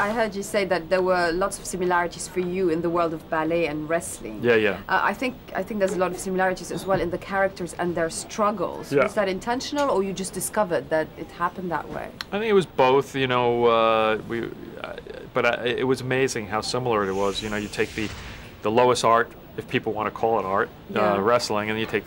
I heard you say that there were lots of similarities for you in the world of ballet and wrestling. Yeah, yeah. I think there's a lot of similarities as well in the characters and their struggles. Yeah. Was that intentional, or you just discovered that it happened that way? I think it was both, you know, it was amazing how similar it was. You know, you take the lowest art, if people want to call it art, wrestling, and you take,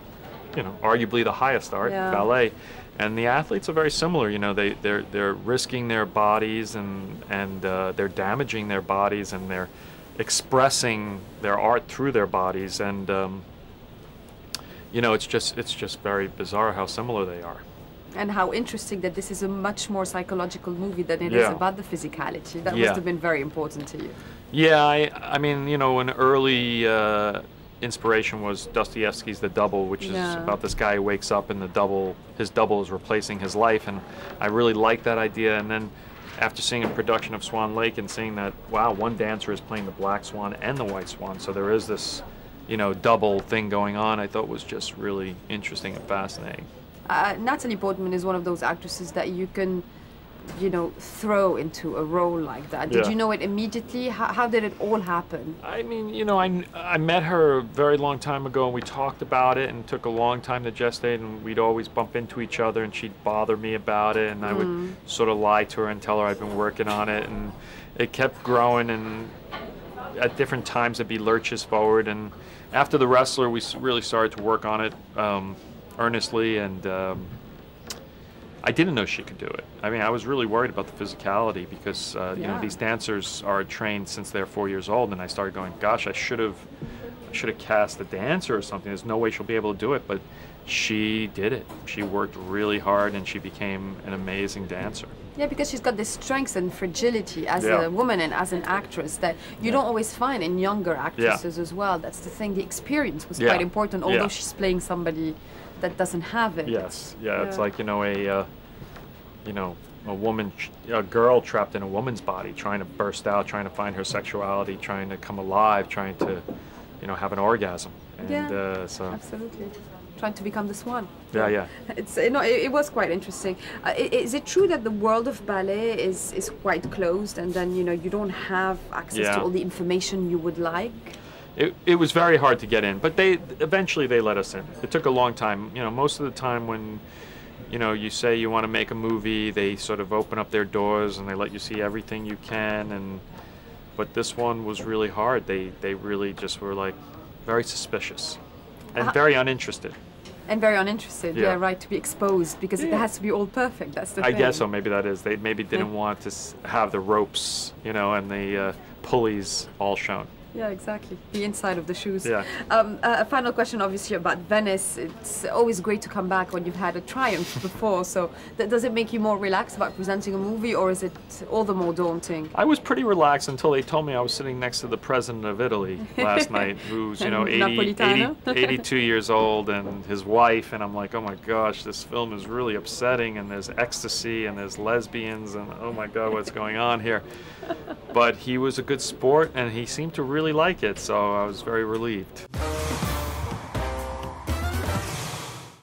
you know, arguably the highest art, ballet, and the athletes are very similar. You know, they're risking their bodies and they're damaging their bodies, and they're expressing their art through their bodies, and you know, it's just very bizarre how similar they are. And how interesting that this is a much more psychological movie than it is about the physicality. That must have been very important to you. Yeah, I mean, you know, an early inspiration was Dostoevsky's The Double, which is about this guy who wakes up and his double is replacing his life, and I really liked that idea. And then after seeing a production of Swan Lake and seeing that, wow, one dancer is playing the Black Swan and the White Swan, so there is this, you know, double thing going on, I thought was just really interesting and fascinating. Natalie Portman is one of those actresses that you can, you know, throw into a role like that. Did you know it immediately? How did it all happen? I mean, you know, I met her a very long time ago, and we talked about it, and it took a long time to gestate, and we'd always bump into each other, and she'd bother me about it, and I would sort of lie to her and tell her I'd been working on it, and it kept growing, and at different times it'd be lurches forward, and after The Wrestler, we really started to work on it earnestly, and I didn't know she could do it. I mean, I was really worried about the physicality because you know, these dancers are trained since they're 4 years old, and I started going, gosh, I should have cast a dancer or something. There's no way she'll be able to do it, but she did it. She worked really hard, and she became an amazing dancer. Yeah, because she's got this strength and fragility as a woman and as an actress that you don't always find in younger actresses as well. That's the thing. The experience was quite important, although she's playing somebody that doesn't have it. Yes, it's like, you know, a girl trapped in a woman's body, trying to burst out, trying to find her sexuality, trying to come alive, trying to, you know, have an orgasm. And, so absolutely. Trying to become the swan. Yeah. It's, you know, it was quite interesting. Is it true that the world of ballet is quite closed, and then, you know, you don't have access to all the information you would like? It was very hard to get in, but eventually they let us in. It took a long time. You know, most of the time when, you know, you say you want to make a movie, they sort of open up their doors and they let you see everything you can. But this one was really hard. They really just were like very suspicious and very uninterested. And very uninterested, right, to be exposed, because it has to be all perfect. That's the thing. I guess so. Maybe that is. They maybe didn't want to have the ropes, you know, and the pulleys all shown. Yeah, exactly. The inside of the shoes. Yeah. A final question, obviously, about Venice. It's always great to come back when you've had a triumph before. So does it make you more relaxed about presenting a movie, or is it all the more daunting? I was pretty relaxed until they told me I was sitting next to the president of Italy last night, who's, you know, 82 years old, and his wife. And I'm like, oh my gosh, this film is really upsetting, and there's ecstasy, and there's lesbians, and oh my God, what's going on here? But he was a good sport, and he seemed to really like it, so I was very relieved.